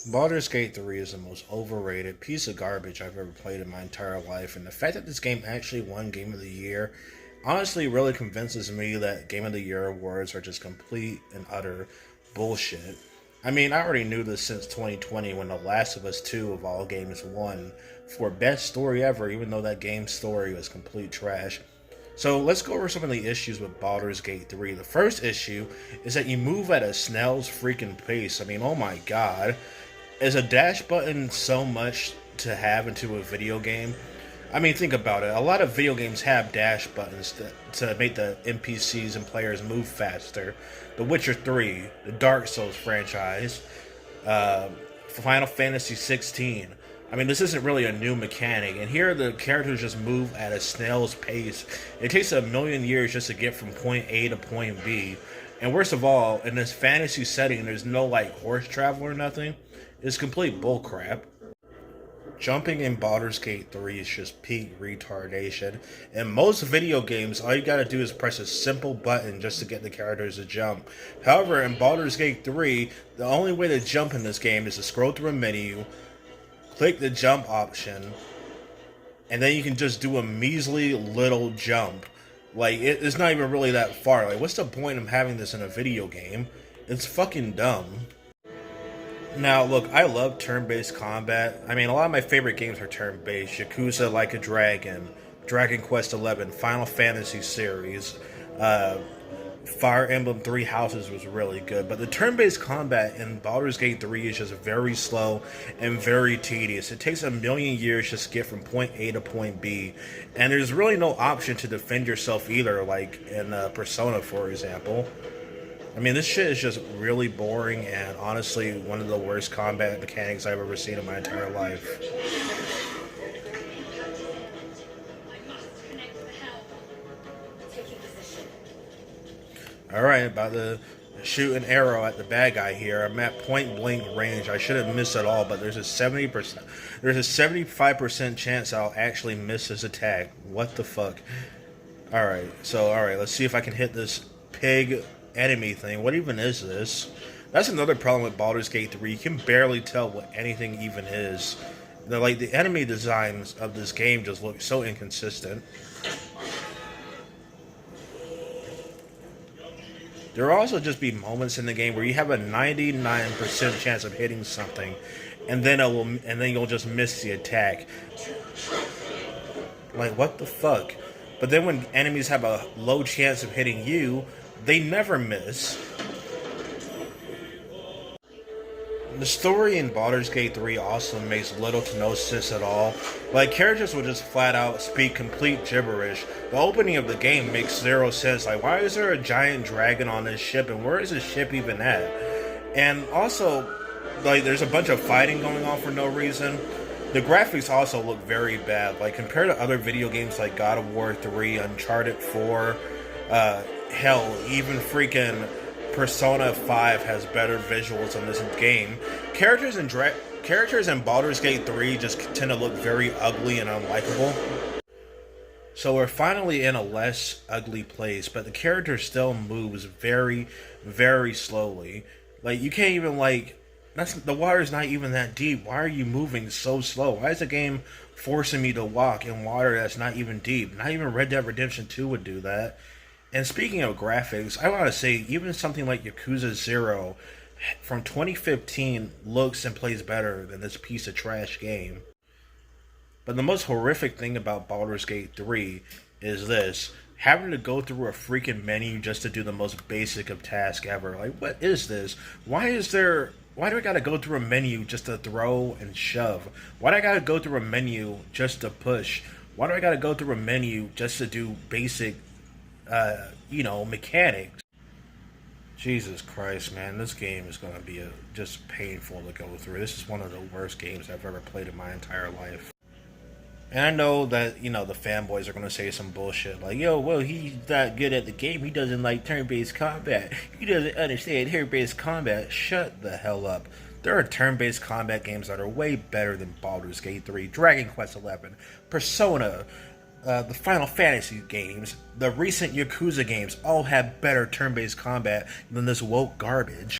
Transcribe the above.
Baldur's Gate 3 is the most overrated piece of garbage I've ever played in my entire life, and the fact that this game actually won Game of the Year honestly really convinces me that Game of the Year awards are just complete and utter bullshit. I mean, I already knew this since 2020 when The Last of Us 2 of all games won for best story ever, even though that game's story was complete trash. So let's go over some of the issues with Baldur's Gate 3. The first issue is that you move at a snail's freaking pace. I mean, oh my god. Is a dash button so much to have into a video game? I mean, think about it. A lot of video games have dash buttons to make the NPCs and players move faster. The Witcher 3, the Dark Souls franchise, Final Fantasy 16. I mean, this isn't really a new mechanic, and here the characters just move at a snail's pace. It takes a million years just to get from point A to point B. And worst of all, in this fantasy setting, there's no like horse travel or nothing. It's complete bullcrap. Jumping in Baldur's Gate 3 is just peak retardation. In most video games, all you gotta do is press a simple button just to get the characters to jump. However, in Baldur's Gate 3, the only way to jump in this game is to scroll through a menu, click the jump option, and then you can just do a measly little jump. Like, it's not even really that far. Like, what's the point of having this in a video game? It's fucking dumb. Now, look, I love turn-based combat. I mean, a lot of my favorite games are turn-based. Yakuza Like a Dragon, Dragon Quest XI, Final Fantasy series, Fire Emblem Three Houses was really good. But the turn-based combat in Baldur's Gate 3 is just very slow and very tedious. It takes a million years just to get from point A to point B. And there's really no option to defend yourself either, like in Persona, for example. I mean, this shit is just really boring and honestly one of the worst combat mechanics I've ever seen in my entire life. Alright, about to shoot an arrow at the bad guy here. I'm at point blank range. I shouldn't miss at all, but there's a 75% chance I'll actually miss this attack. What the fuck? Alright, let's see if I can hit this pig enemy thing. What even is this? That's another problem with Baldur's Gate 3. You can barely tell what anything even is. The enemy designs of this game just look so inconsistent. There will also just be moments in the game where you have a 99% chance of hitting something, and then you'll just miss the attack. Like, what the fuck? But then when enemies have a low chance of hitting you, they never miss. The story in Baldur's Gate 3 also makes little to no sense at all. Like, characters will just flat out speak complete gibberish. The opening of the game makes zero sense. Like, why is there a giant dragon on this ship, and where is this ship even at? And also, like, there's a bunch of fighting going on for no reason. The graphics also look very bad. Like, compared to other video games like God of War 3, Uncharted 4, hell, even freaking Persona 5 has better visuals in this game. Characters in Baldur's Gate 3 just tend to look very ugly and unlikable. So we're finally in a less ugly place, but the character still moves very, very slowly. Like, you can't even, like, the water's not even that deep. Why are you moving so slow? Why is the game forcing me to walk in water that's not even deep? Not even Red Dead Redemption 2 would do that. And speaking of graphics, I want to say even something like Yakuza 0 from 2015 looks and plays better than this piece of trash game. But the most horrific thing about Baldur's Gate 3 is this. Having to go through a freaking menu just to do the most basic of tasks ever. Like, what is this? Why do I gotta go through a menu just to throw and shove? Why do I gotta go through a menu just to push? Why do I gotta go through a menu just to do basic mechanics? Jesus Christ, man, this game is going to be just painful to go through. This is one of the worst games I've ever played in my entire life. And I know that, the fanboys are going to say some bullshit like, yo, well, he's not good at the game. He doesn't like turn-based combat. He doesn't understand turn-based combat. Shut the hell up. There are turn-based combat games that are way better than Baldur's Gate 3, Dragon Quest XI, Persona, the Final Fantasy games, the recent Yakuza games all have better turn-based combat than this woke garbage.